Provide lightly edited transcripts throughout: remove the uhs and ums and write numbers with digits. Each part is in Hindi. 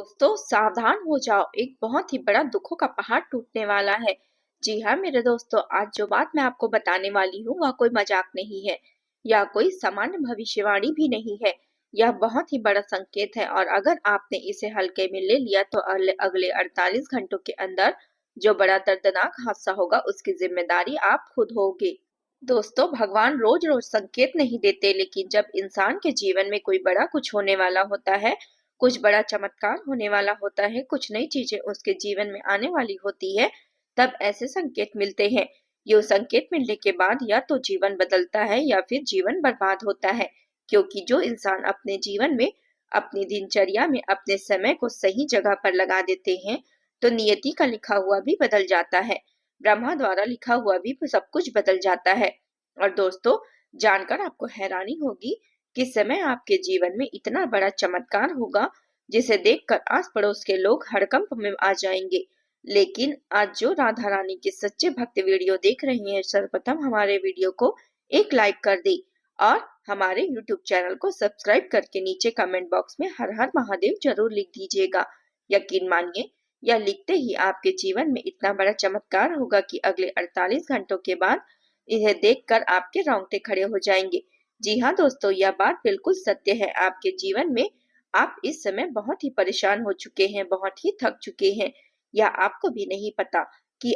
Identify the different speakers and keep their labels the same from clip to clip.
Speaker 1: दोस्तों सावधान हो जाओ, एक बहुत ही बड़ा दुखों का पहाड़ टूटने वाला है। जी हाँ मेरे दोस्तों, आज जो बात मैं आपको बताने वाली हूँ वह कोई मजाक नहीं है या कोई सामान्य भविष्यवाणी भी नहीं है। यह बहुत ही बड़ा संकेत है और अगर आपने इसे हल्के में ले लिया तो अगले 48 घंटों के अंदर जो बड़ा दर्दनाक हादसा होगा उसकी जिम्मेदारी आप खुद होगे। दोस्तों भगवान रोज रोज संकेत नहीं देते, लेकिन जब इंसान के जीवन में कोई बड़ा कुछ होने वाला होता है, कुछ बड़ा चमत्कार होने वाला होता है, कुछ नई चीजें उसके जीवन में आने वाली होती है, तब ऐसे संकेत मिलते हैं। ये संकेत मिलने के बाद या तो जीवन बदलता है या फिर जीवन बर्बाद होता है, क्योंकि जो इंसान अपने जीवन में अपनी दिनचर्या में अपने समय को सही जगह पर लगा देते हैं, तो नियति का लिखा हुआ भी बदल जाता है। ब्रह्मा द्वारा लिखा हुआ भी सब कुछ बदल जाता है। और दोस्तों जानकर आपको हैरानी होगी कि समय आपके जीवन में इतना बड़ा चमत्कार होगा जिसे देखकर आस पड़ोस के लोग हड़कंप में आ जाएंगे। लेकिन आज जो राधा रानी के सच्चे भक्त वीडियो देख रहे हैं, सर्वप्रथम हमारे वीडियो को एक लाइक कर दे और हमारे यूट्यूब चैनल को सब्सक्राइब करके नीचे कमेंट बॉक्स में हर हर महादेव जरूर लिख दीजिएगा। यकीन मानिए यह लिखते ही आपके जीवन में इतना बड़ा चमत्कार होगा कि अगले 48 घंटों के बाद इन्हें देखकर आपके रोंगटे खड़े हो जाएंगे। जी हाँ दोस्तों, यह बात बिल्कुल सत्य है। आपके जीवन में आप इस समय बहुत ही परेशान हो चुके हैं, बहुत ही थक चुके हैं, या आपको भी नहीं पता कि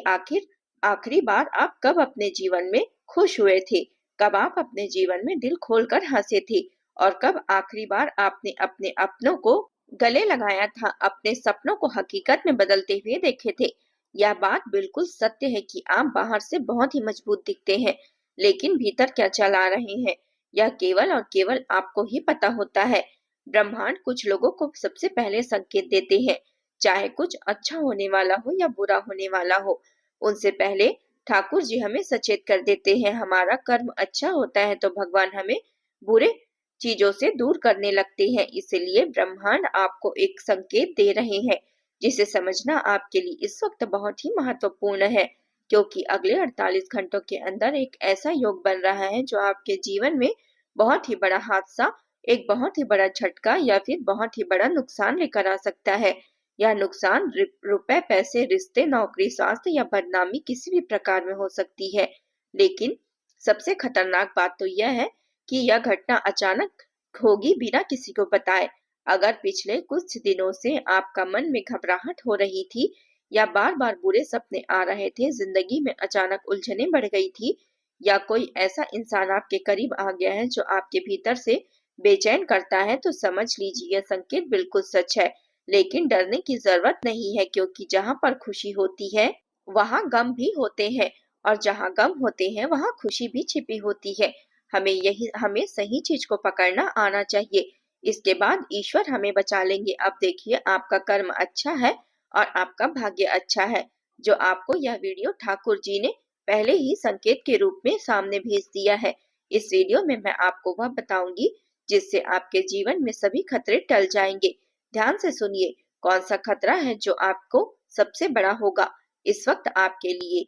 Speaker 1: आखिरी बार आप कब अपने जीवन में खुश हुए थे, कब आप अपने जीवन में दिल खोलकर हंसे थे और कब आखिरी बार आपने अपने अपनों को गले लगाया था, अपने सपनों को हकीकत में बदलते हुए देखे थे। यह बात बिल्कुल सत्य है कि आप बाहर से बहुत ही मजबूत दिखते हैं, लेकिन भीतर क्या चला रहे हैं यह केवल और केवल आपको ही पता होता है। ब्रह्मांड कुछ लोगों को सबसे पहले संकेत देते हैं, चाहे कुछ अच्छा होने वाला हो या बुरा होने वाला हो। उनसे पहले ठाकुर जी हमें सचेत कर देते हैं। हमारा कर्म अच्छा होता है तो भगवान हमें बुरे चीजों से दूर करने लगते हैं। इसलिए ब्रह्मांड आपको एक संकेत दे रहे हैं जिसे समझना आपके लिए इस वक्त बहुत ही महत्वपूर्ण है, क्योंकि अगले 48 घंटों के अंदर एक ऐसा योग बन रहा है जो आपके जीवन में बहुत ही बड़ा हादसा, एक बहुत ही बड़ा झटका या फिर बहुत ही बड़ा नुकसान लेकर आ सकता है। यह नुकसान रुपए, पैसे, रिश्ते, नौकरी, स्वास्थ्य या बदनामी किसी भी प्रकार में हो सकती है। लेकिन सबसे खतरनाक बात तो यह है कि यह घटना अचानक होगी बिना किसी को बताए। अगर पिछले कुछ दिनों से आपका मन में घबराहट हो रही थी या बार बार बुरे सपने आ रहे थे, जिंदगी में अचानक उलझने बढ़ गई थी, या कोई ऐसा इंसान आपके करीब आ गया है जो आपके भीतर से बेचैन करता है, तो समझ लीजिए यह संकेत बिल्कुल सच है। लेकिन डरने की जरूरत नहीं है, क्योंकि जहाँ पर खुशी होती है वहाँ गम भी होते हैं और जहाँ गम होते हैं वहाँ खुशी भी छिपी होती है। हमें सही चीज को पकड़ना आना चाहिए, इसके बाद ईश्वर हमें बचा लेंगे। अब देखिए आपका कर्म अच्छा है और आपका भाग्य अच्छा है, जो आपको यह वीडियो ठाकुर जी ने पहले ही संकेत के रूप में सामने भेज दिया है। इस वीडियो में मैं आपको वह बताऊंगी जिससे आपके जीवन में सभी खतरे टल जाएंगे। ध्यान से सुनिए, कौन सा खतरा है जो आपको सबसे बड़ा होगा इस वक्त आपके लिए,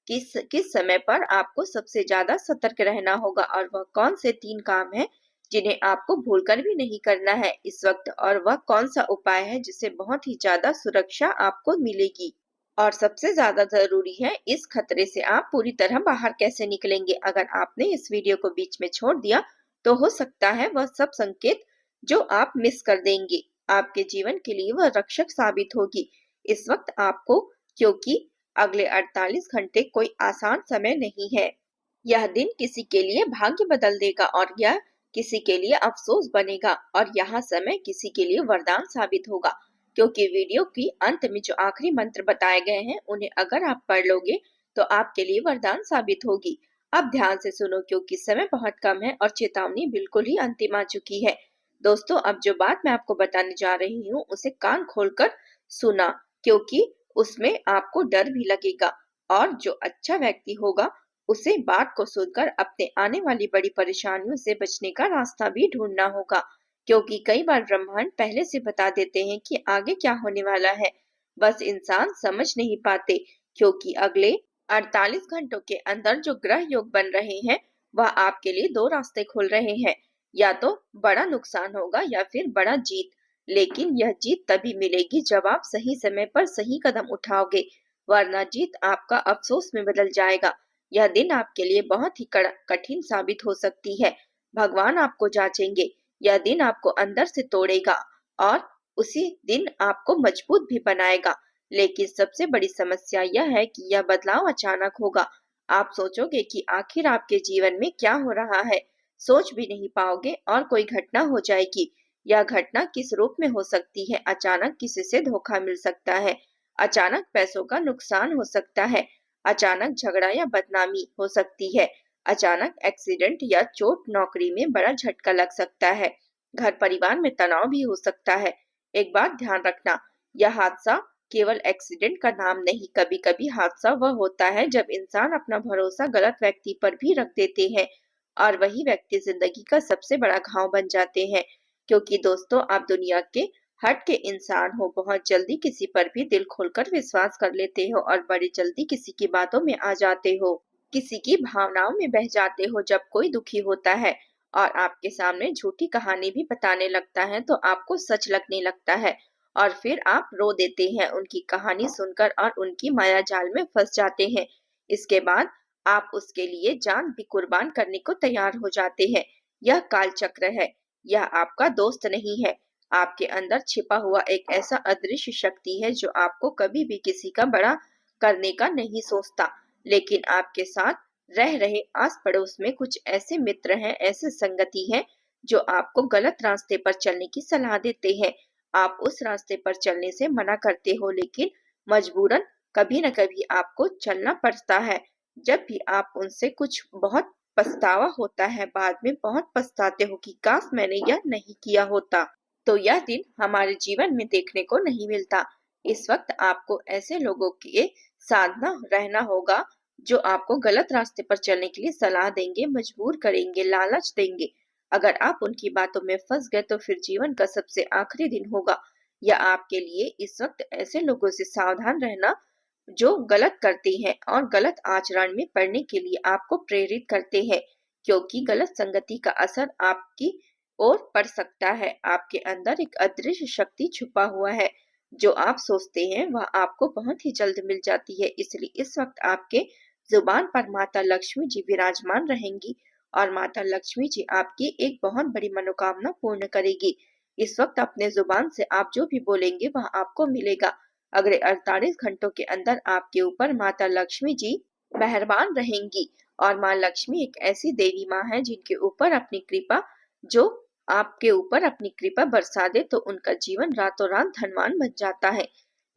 Speaker 1: किस किस समय पर आपको सबसे ज्यादा सतर्क रहना होगा, और वह कौन से 3 काम हैं जिन्हें आपको भूलकर भी नहीं करना है इस वक्त, और वह कौन सा उपाय है जिससे बहुत ही ज्यादा सुरक्षा आपको मिलेगी, और सबसे ज्यादा जरूरी है इस खतरे से आप पूरी तरह बाहर कैसे निकलेंगे। अगर आपने इस वीडियो को बीच में छोड़ दिया तो हो सकता है वह सब संकेत जो आप मिस कर देंगे आपके जीवन के लिए वह रक्षक साबित होगी इस वक्त आपको, क्योंकि अगले 48 घंटे कोई आसान समय नहीं है। यह दिन किसी के लिए भाग्य बदल देगा और यह किसी के लिए अफसोस बनेगा, और यह समय किसी के लिए वरदान साबित होगा, क्योंकि वीडियो की अंत में जो आखिरी मंत्र बताए गए हैं उन्हें अगर आप पढ़ लोगे तो आपके लिए वरदान साबित होगी। अब ध्यान से सुनो, क्योंकि समय बहुत कम है और चेतावनी बिल्कुल ही अंतिम आ चुकी है। दोस्तों अब जो बात मैं आपको बताने जा रही हूँ उसे कान खोलकर सुना, क्योंकि उसमें आपको डर भी लगेगा, और जो अच्छा व्यक्ति होगा उसे बात को सुनकर अपने आने वाली बड़ी परेशानियों से बचने का रास्ता भी ढूंढना होगा, क्योंकि कई बार ब्रह्मांड पहले से बता देते हैं कि आगे क्या होने वाला है, बस इंसान समझ नहीं पाते। क्योंकि अगले 48 घंटों के अंदर जो ग्रह योग बन रहे हैं वह आपके लिए 2 रास्ते खोल रहे हैं, या तो बड़ा नुकसान होगा या फिर बड़ा जीत। लेकिन यह जीत तभी मिलेगी जब आप सही समय पर सही कदम उठाओगे, वरना जीत आपका अफसोस में बदल जाएगा। यह दिन आपके लिए बहुत ही कठिन साबित हो सकती है। भगवान आपको जांचेंगे। यह दिन आपको अंदर से तोड़ेगा और उसी दिन आपको मजबूत भी बनाएगा। लेकिन सबसे बड़ी समस्या यह है कि यह बदलाव अचानक होगा। आप सोचोगे कि आखिर आपके जीवन में क्या हो रहा है, सोच भी नहीं पाओगे और कोई घटना हो जाएगी। यह घटना किस रूप में हो सकती है? अचानक किसी से धोखा मिल सकता है, अचानक पैसों का नुकसान हो सकता है, अचानक झगड़ा या बदनामी हो सकती है, अचानक एक्सीडेंट या चोट, नौकरी में बड़ा झटका लग सकता है, घर परिवार में तनाव भी हो सकता है। एक बात ध्यान रखना, यह हादसा केवल एक्सीडेंट का नाम नहीं, कभी-कभी हादसा वह होता है जब इंसान अपना भरोसा गलत व्यक्ति पर भी रख देते हैं और वही व्यक्ति जिंदगी का सबसे बड़ा घाव बन जाते हैं। क्योंकि दोस्तों, आप दुनिया के हट के इंसान हो, बहुत जल्दी किसी पर भी दिल खोलकर विश्वास कर लेते हो और बड़ी जल्दी किसी की बातों में आ जाते हो, किसी की भावनाओं में बह जाते हो। जब कोई दुखी होता है और आपके सामने झूठी कहानी भी बताने लगता है तो आपको सच लगने लगता है और फिर आप रो देते हैं उनकी कहानी सुनकर और उनकी माया जाल में फंस जाते हैं। इसके बाद आप उसके लिए जान भी कुर्बान करने को तैयार हो जाते हैं। यह काल चक्र है। यह आपका दोस्त नहीं है। आपके अंदर छिपा हुआ एक ऐसा अदृश्य शक्ति है जो आपको कभी भी किसी का बड़ा करने का नहीं सोचता। लेकिन आपके साथ रह रहे आस पड़ोस में कुछ ऐसे मित्र हैं, ऐसे संगति हैं जो आपको गलत रास्ते पर चलने की सलाह देते हैं। आप उस रास्ते पर चलने से मना करते हो, लेकिन मजबूरन कभी न कभी आपको चलना पड़ता है। जब भी आप उनसे कुछ बहुत पछतावा होता है, बाद में बहुत पछताते हो कि काश मैंने यह नहीं किया होता। तो यह दिन हमारे जीवन में देखने को नहीं मिलता। इस वक्त आपको ऐसे लोगों के साधना रहना होगा जो आपको गलत रास्ते पर चलने के लिए सलाह देंगे, मजबूर करेंगे, लालच देंगे। अगर आप उनकी बातों में फंस गए तो फिर जीवन का सबसे आखिरी दिन होगा। या आपके लिए इस वक्त ऐसे लोगों से सावधान रहना जो गलत करते हैं और गलत आचरण में पड़ने के लिए आपको प्रेरित करते हैं, क्योंकि गलत संगति का असर आपकी ओर पड़ सकता है। आपके अंदर एक अदृश्य शक्ति छुपा हुआ है। जो आप सोचते हैं वह आपको बहुत ही जल्द मिल जाती है। इसलिए इस वक्त आपके जुबान पर माता लक्ष्मी जी विराजमान रहेंगी और माता लक्ष्मी जी आपकी एक बहुत बड़ी मनोकामना पूर्ण करेगी। इस वक्त अपने जुबान से आप जो भी बोलेंगे वह आपको मिलेगा। अगले 48 घंटों के अंदर आपके ऊपर माता लक्ष्मी जी मेहरबान रहेंगी। और माँ लक्ष्मी एक ऐसी देवी माँ है जिनके ऊपर अपनी कृपा, जो आपके ऊपर अपनी कृपा बरसा दे तो उनका जीवन रातों रात धनवान बन जाता है।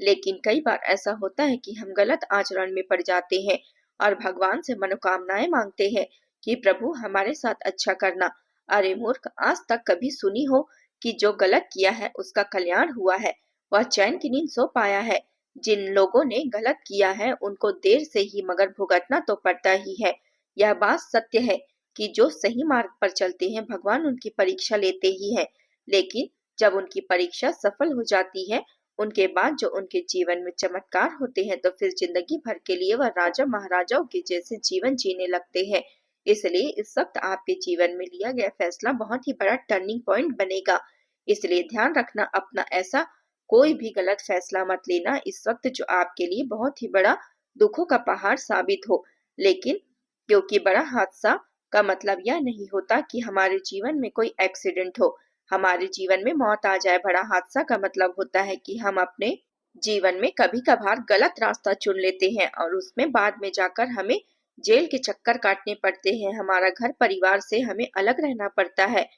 Speaker 1: लेकिन कई बार ऐसा होता है कि हम गलत आचरण में पड़ जाते हैं और भगवान से मनोकामनाएं मांगते हैं कि प्रभु हमारे साथ अच्छा करना। अरे मूर्ख, आज तक कभी सुनी हो कि जो गलत किया है उसका कल्याण हुआ है, वह चैन की नींद सो पाया है? जिन लोगों ने गलत किया है उनको देर से ही मगर भुगतना तो पड़ता ही है। यह बात सत्य है कि जो सही मार्ग पर चलते हैं भगवान उनकी परीक्षा लेते ही है। लेकिन जब उनकी परीक्षा सफल हो जाती है, उनके बाद जो उनके जीवन में चमत्कार होते हैं तो फिर जिंदगी भर के लिए वह राजा महाराजाओं के जैसे जीवन जीने लगते हैं। इसलिए इस वक्त आपके जीवन में लिया गया फैसला बहुत ही बड़ा टर्निंग पॉइंट बनेगा। इसलिए ध्यान रखना, अपना ऐसा कोई भी गलत फैसला मत लेना इस वक्त जो आपके लिए बहुत ही बड़ा दुखों का पहाड़ साबित हो। लेकिन क्योंकि बड़ा हादसा का मतलब यह नहीं होता कि हमारे जीवन में कोई एक्सीडेंट हो, हमारे जीवन में मौत आ जाए। बड़ा हादसा का मतलब होता है कि हम अपने जीवन में कभी कभार गलत रास्ता चुन लेते हैं और उसमें बाद में जाकर हमें जेल के चक्कर काटने पड़ते हैं, हमारा घर परिवार से हमें अलग रहना पड़ता है।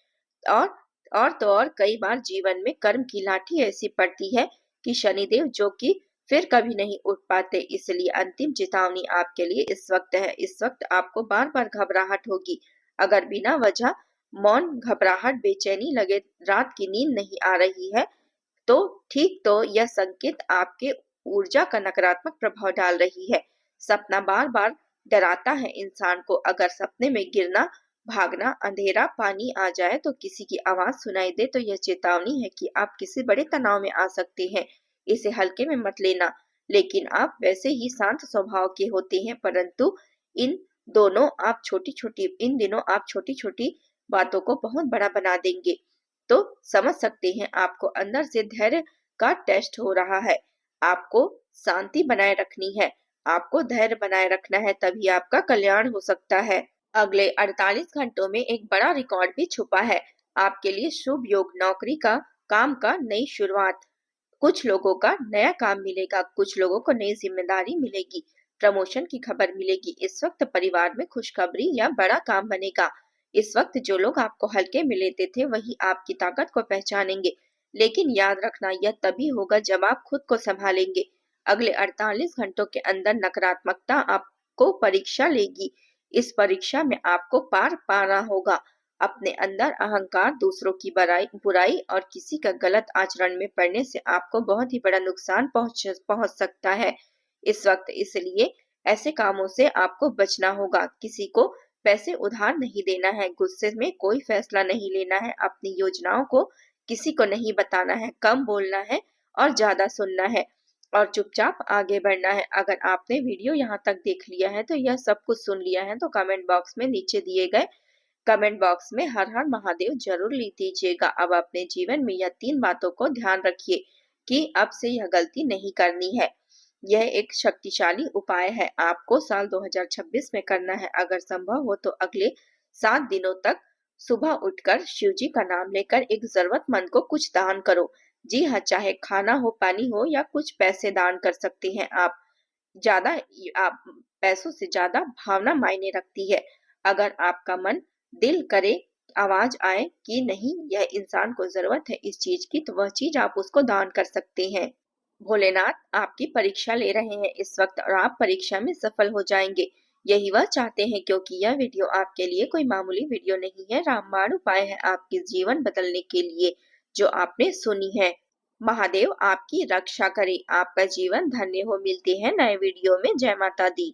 Speaker 1: और तो और कई बार जीवन में कर्म की लाठी ऐसी पड़ती है कि शनिदेव जो कि फिर कभी नहीं उठ पाते। इसलिए अंतिम चेतावनी आपके लिए इस वक्त है। इस वक्त आपको बार बार घबराहट होगी। अगर बिना वजह मौन, घबराहट, बेचैनी लगे, रात की नींद नहीं आ रही है तो ठीक, तो यह संकेत आपके ऊर्जा का नकारात्मक प्रभाव डाल रही है। सपना बार बार डराता है इंसान को। अगर सपने में गिरना, भागना, अंधेरा, पानी आ जाए तो किसी की आवाज सुनाई दे तो यह चेतावनी है कि आप किसी बड़े तनाव में आ सकते हैं। इसे हल्के में मत लेना। लेकिन आप वैसे ही शांत स्वभाव के होते हैं, परंतु इन दिनों आप छोटी छोटी बातों को बहुत बड़ा बना देंगे। तो समझ सकते हैं आपको अंदर से धैर्य का टेस्ट हो रहा है। आपको शांति बनाए रखनी है, आपको धैर्य बनाए रखना है, तभी आपका कल्याण हो सकता है। अगले 48 घंटों में एक बड़ा रिकॉर्ड भी छुपा है। आपके लिए शुभ योग, नौकरी का, काम का नई शुरुआत। कुछ लोगों का नया काम मिलेगा, कुछ लोगों को नई जिम्मेदारी मिलेगी, प्रमोशन की खबर मिलेगी। इस वक्त परिवार में खुशखबरी या बड़ा काम बनेगा। इस वक्त जो लोग आपको हल्के में लेते थे वही आपकी ताकत को पहचानेंगे। लेकिन याद रखना, यह तभी होगा जब आप खुद को संभालेंगे। अगले 48 घंटों के अंदर नकारात्मकता आपको परीक्षा लेगी। इस परीक्षा में आपको पार पाना होगा। अपने अंदर अहंकार, दूसरों की बुराई और किसी का गलत आचरण में पड़ने से आपको बहुत ही बड़ा नुकसान पहुंच सकता है इस वक्त। इसलिए ऐसे कामों से आपको बचना होगा। किसी को पैसे उधार नहीं देना है, गुस्से में कोई फैसला नहीं लेना है, अपनी योजनाओं को किसी को नहीं बताना है, कम बोलना है और ज्यादा सुनना है और चुपचाप आगे बढ़ना है। अगर आपने वीडियो यहाँ तक देख लिया है तो यह सब कुछ सुन लिया है तो कमेंट बॉक्स में नीचे दिए गए कमेंट बॉक्स में हर हर महादेव जरूर लिख दीजिएगा। अब अपने जीवन में यह 3 बातों को ध्यान रखिए कि अब से यह गलती नहीं करनी है। यह एक शक्तिशाली उपाय है, आपको साल 2026 में करना है। अगर संभव हो तो अगले 7 दिनों तक सुबह उठकर शिव जी का नाम लेकर एक जरूरतमंद को कुछ दान करो। जी हाँ, चाहे खाना हो, पानी हो या कुछ पैसे दान कर सकते हैं आप। ज्यादा आप पैसों से ज्यादा भावना मायने रखती है। अगर आपका मन दिल करे, आवाज आए कि नहीं यह इंसान को जरूरत है इस चीज की, तो वह चीज आप उसको दान कर सकते हैं। भोलेनाथ आपकी परीक्षा ले रहे हैं इस वक्त और आप परीक्षा में सफल हो जाएंगे। यही वह चाहते हैं, क्योंकि यह वीडियो आपके लिए कोई मामूली वीडियो नहीं है, रामबाण उपाय है आपके जीवन बदलने के लिए जो आपने सुनी है। महादेव आपकी रक्षा करे, आपका जीवन धन्य हो। मिलते हैं नए वीडियो में। जय माता दी।